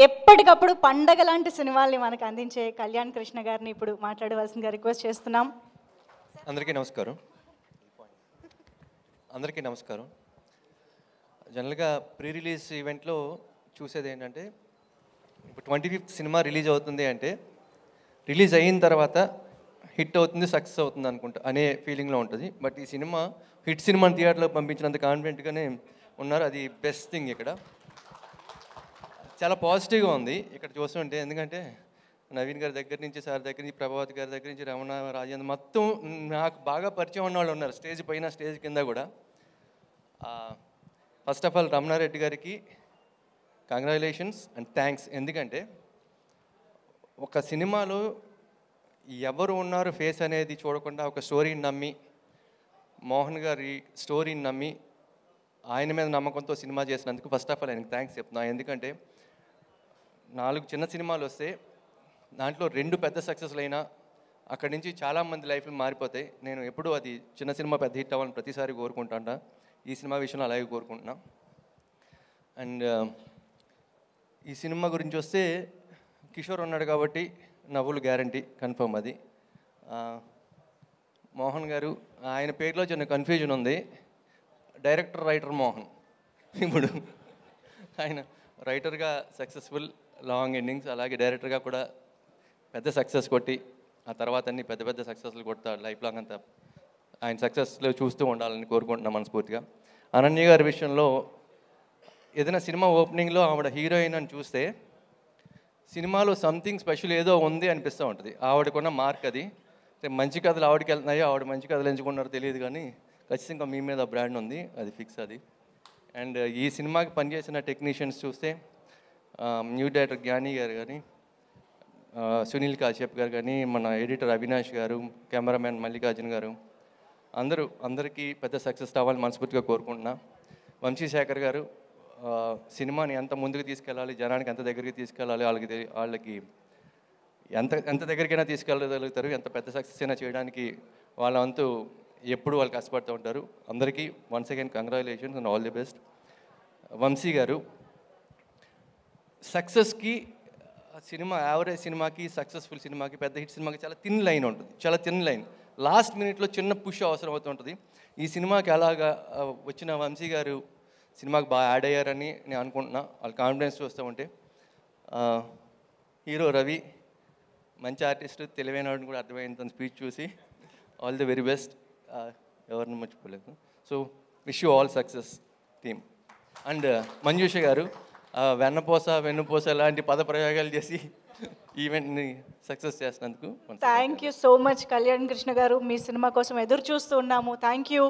ఎప్పటికప్పుడు పండగ లాంటి సినిమాల్ని మనకు అందించే కళ్యాణ్ కృష్ణ గారిని ఇప్పుడు మాట్లాడవలసిందిగా రిక్వెస్ట్ చేస్తున్నాం. అందరికీ నమస్కారం. జనరల్గా ప్రీ రిలీజ్ ఈవెంట్లో చూసేది ఏంటంటే, ఇప్పుడు 25th సినిమా రిలీజ్ అవుతుంది అంటే రిలీజ్ అయిన తర్వాత హిట్ అవుతుంది, సక్సెస్ అవుతుంది అనుకుంటా అనే ఫీలింగ్లో ఉంటుంది. బట్ ఈ సినిమా హిట్ సినిమాని థియేటర్లో పంపించినంత కాన్ఫిడెంట్గానే ఉన్నారు. అది బెస్ట్ థింగ్. ఇక్కడ చాలా పాజిటివ్గా ఉంది ఇక్కడ చూస్తుంటే. ఎందుకంటే నవీన్ గారి దగ్గర నుంచి, సార్ దగ్గర నుంచి, ప్రభావత్ గారి దగ్గర నుంచి, రమణ, రాజేంద్ర, మొత్తం నాకు బాగా పరిచయం ఉన్న వాళ్ళు ఉన్నారు, స్టేజ్ పైన స్టేజ్ కింద కూడా. ఫస్ట్ ఆఫ్ ఆల్ రమణారెడ్డి గారికి కంగ్రాచులేషన్స్ అండ్ థ్యాంక్స్. ఎందుకంటే ఒక సినిమాలో ఎవరు ఉన్నారు ఫేస్ అనేది చూడకుండా ఒక స్టోరీని నమ్మి, మోహన్ గారి స్టోరీని నమ్మి ఆయన మీద నమ్మకంతో సినిమా చేసినందుకు ఫస్ట్ ఆఫ్ ఆల్ ఆయనకి థ్యాంక్స్ చెప్తున్నాను. ఎందుకంటే 4 చిన్న సినిమాలు వస్తే దాంట్లో 2 పెద్ద సక్సెస్లు అయినా అక్కడి నుంచి చాలామంది లైఫ్లు మారిపోతాయి. నేను ఎప్పుడూ అది చిన్న సినిమా పెద్ద హిట్ అవ్వాలని ప్రతిసారి కోరుకుంటాను. ఈ సినిమా విషయంలో అలాగే కోరుకుంటున్నా. అండ్ ఈ సినిమా గురించి వస్తే కిషోర్ ఉన్నాడు కాబట్టి నవ్వులు గ్యారంటీ కన్ఫర్మ్. అది మోహన్ గారు, ఆయన పేరులో చిన్న కన్ఫ్యూజన్ ఉంది. Director, writer Mohan. ఇప్పుడు ఆయన రైటర్గా సక్సెస్ఫుల్, లాంగ్ ఎండింగ్స్, అలాగే డైరెక్టర్గా కూడా పెద్ద సక్సెస్ కొట్టి ఆ తర్వాత అన్ని పెద్ద పెద్ద సక్సెస్లు కొడతాడు. లైఫ్ లాంగ్ అంతా ఆయన సక్సెస్లో చూస్తూ ఉండాలని కోరుకుంటున్నాం మనస్ఫూర్తిగా. అనన్య గారి విషయంలో ఏదైనా సినిమా ఓపెనింగ్లో ఆవిడ హీరోయిన్ అని చూస్తే సినిమాలో సంథింగ్ స్పెషల్ ఏదో ఉంది అనిపిస్తూ ఉంటుంది. ఆవిడకున్న మార్క్ అది. మంచి కథలు ఆవిడకి వెళ్తున్నాయో, ఆవిడ మంచి కథలు ఎంచుకున్నారో తెలియదు, కానీ ఖచ్చితంగా మీ మీద బ్రాండ్ ఉంది, అది ఫిక్స్ అది. అండ్ ఈ సినిమాకి పనిచేసిన టెక్నీషియన్స్ చూస్తే న్యూ డైరెక్టర్ జ్ఞాని గారు కానీ, సునీల్ కాశ్యప్ గారు కానీ, మన ఎడిటర్ అవినాష్ గారు, కెమెరామ్యాన్ మల్లికార్జున్ గారు, అందరికీ పెద్ద సక్సెస్ అవ్వాలని మనస్ఫూర్తిగా కోరుకుంటున్నా. వంశీశేఖర్ గారు సినిమాని ఎంత ముందుకు తీసుకెళ్ళాలి, జనానికి ఎంత దగ్గరికి తీసుకెళ్ళాలి, వాళ్ళకి ఎంత దగ్గరికైనా తీసుకెళ్ళగలుగుతారు, ఎంత పెద్ద సక్సెస్ అయినా చేయడానికి వాళ్ళ వంతు ఎప్పుడు వాళ్ళు కష్టపడుతూ ఉంటారు. అందరికీ once again congratulations and all the best. Vamshi గారు సక్సెస్కి, సినిమా యావరేజ్ సినిమాకి, సక్సెస్ఫుల్ సినిమాకి, పెద్ద హిట్ సినిమాకి చాలా థిన్ లైన్ ఉంటుంది. చాలా థిన్ లైన్. లాస్ట్ మినిట్లో చిన్న పుష్ అవసరం అవుతుంటుంది. ఈ సినిమాకి అలాగా వచ్చిన వంశీ గారు సినిమాకి బాగా యాడ్ అయ్యారని నేను అనుకుంటున్నా. వాళ్ళ కాన్ఫిడెన్స్ చూస్తూ ఉంటే. హీరో రవి మంచి ఆర్టిస్ట్, తెలివైన వాడిని కూడా అర్థమైంది తన స్పీచ్ చూసి. All the very best. ఎవరిని మర్చిపోలేదు. So wish you all success team. And Manjusha గారు వెన్నుపూస లాంటి పద ప్రయోగాలు చేసి ఈవెంట్ని సక్సెస్ చేసినందుకు thank you so much Kalyan Krishna గారు. మీ సినిమా కోసం ఎదురు చూస్తూ ఉన్నాము. Thank you.